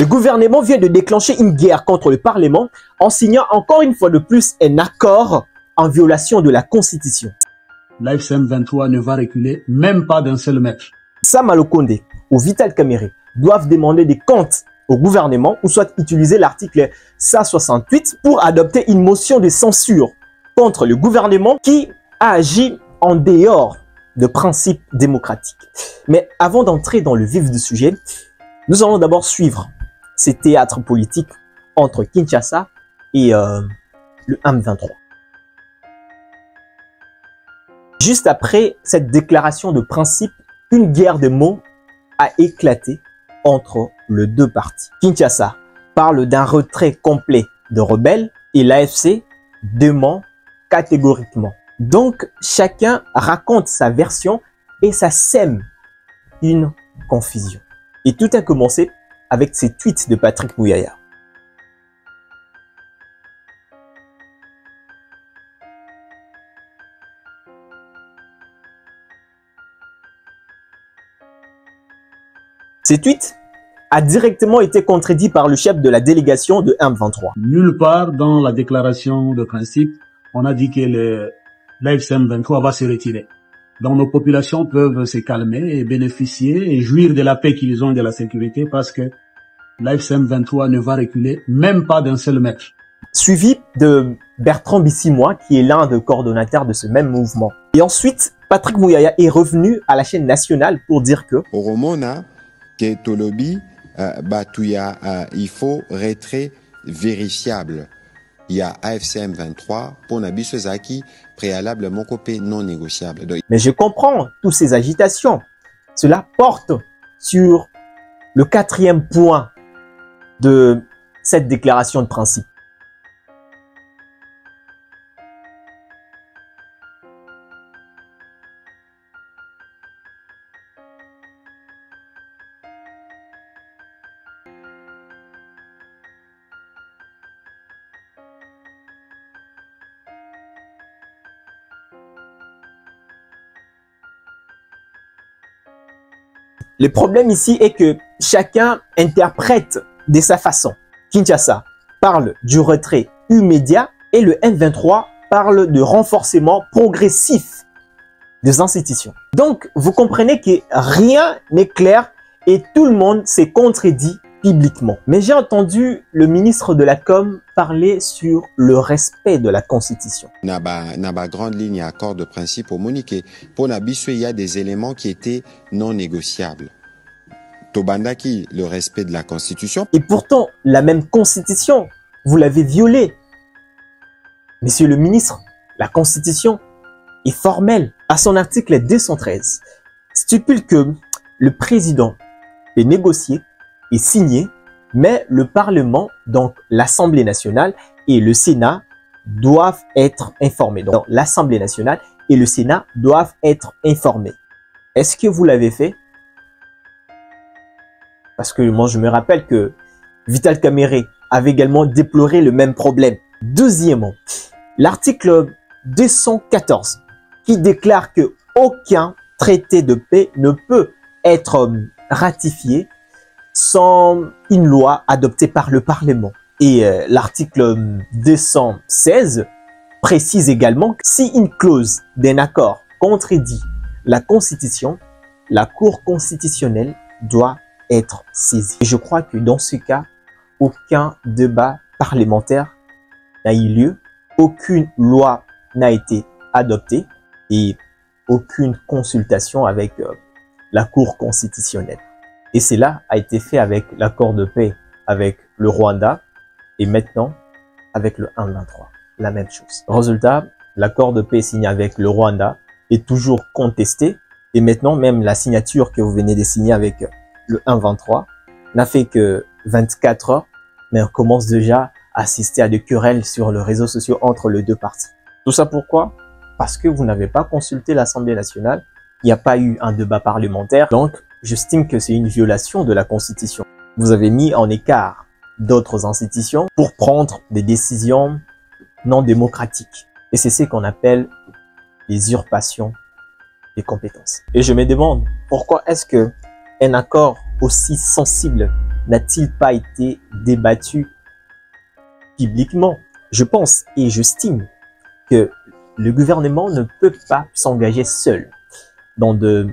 Le gouvernement vient de déclencher une guerre contre le Parlement en signant encore une fois de plus un accord en violation de la Constitution. L'AFC M23 ne va reculer même pas d'un seul mètre. Sam Alokonde ou Vital Kamerhe doivent demander des comptes au gouvernement ou soit utiliser l'article 168 pour adopter une motion de censure contre le gouvernement qui a agi en dehors de principes démocratiques. Mais avant d'entrer dans le vif du sujet, nous allons d'abord suivre ces théâtres politiques entre Kinshasa et le M23. Juste après cette déclaration de principe, une guerre de mots a éclaté entre les deux parties. Kinshasa parle d'un retrait complet de rebelles et l'AFC dément catégoriquement. Donc, chacun raconte sa version et ça sème une confusion. Et tout a commencé avec ces tweets de Patrick Mouyaya. Ces tweets a directement été contredit par le chef de la délégation de M23. Nulle part dans la déclaration de principe, on a dit que l'AFC M23 va se retirer. Donc nos populations peuvent se calmer et bénéficier et jouir de la paix qu'ils ont et de la sécurité parce que l'AFC M23 ne va reculer même pas d'un seul mètre. Suivi de Bertrand Bissimois qui est l'un des coordonnateurs de ce même mouvement. Et ensuite, Patrick Mouyaya est revenu à la chaîne nationale pour dire que Oromona, que Tolobi, Batouya, il faut retrait vérifiable. Il y a AFC M23 pour Nabiso Zaki, préalablement copé non négociable. Mais je comprends toutes ces agitations. Cela porte sur le 4e point de cette déclaration de principe. Le problème ici est que chacun interprète de sa façon. Kinshasa parle du retrait immédiat et le M23 parle de renforcement progressif des institutions. Donc, vous comprenez que rien n'est clair et tout le monde s'est contredit publiquement. Mais j'ai entendu le ministre de la Com parler sur le respect de la Constitution. Naba grande ligne accord de principe au Monique. Pour Nabiso, il y a des éléments qui étaient non négociables. Tobandaki, le respect de la Constitution. Et pourtant, la même Constitution, vous l'avez violée. Monsieur le ministre, la Constitution est formelle. À son article 213, stipule que le président est négocié et signé, mais le Parlement, donc l'Assemblée nationale et le Sénat doivent être informés. Donc l'Assemblée nationale et le Sénat doivent être informés. Est-ce que vous l'avez fait? Parce que moi, je me rappelle que Vital Kamerhe avait également déploré le même problème. Deuxièmement, l'article 214 qui déclare que aucun traité de paix ne peut être ratifié sans une loi adoptée par le Parlement. Et l'article 216 précise également que si une clause d'un accord contredit la Constitution, la Cour constitutionnelle doit être saisie. Et je crois que dans ce cas, aucun débat parlementaire n'a eu lieu, aucune loi n'a été adoptée et aucune consultation avec la Cour constitutionnelle. Et cela a été fait avec l'accord de paix avec le Rwanda et maintenant avec le M23. La même chose. Résultat, l'accord de paix signé avec le Rwanda est toujours contesté et maintenant même la signature que vous venez de signer avec le M23 n'a fait que 24 heures, mais on commence déjà à assister à des querelles sur les réseaux sociaux entre les deux parties. Tout ça pourquoi? Parce que vous n'avez pas consulté l'Assemblée nationale, il n'y a pas eu un débat parlementaire, donc j'estime que c'est une violation de la Constitution. Vous avez mis en écart d'autres institutions pour prendre des décisions non démocratiques. Et c'est ce qu'on appelle l'usurpation des compétences. Et je me demande, pourquoi est-ce que un accord aussi sensible n'a-t-il pas été débattu publiquement? Je pense et j'estime que le gouvernement ne peut pas s'engager seul dans de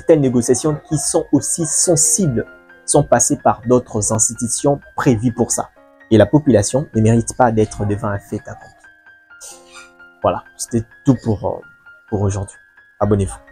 telles négociations qui sont aussi sensibles, sans passer par d'autres institutions prévues pour ça. Et la population ne mérite pas d'être devant un fait accompli. Voilà, c'était tout pour aujourd'hui. Abonnez-vous.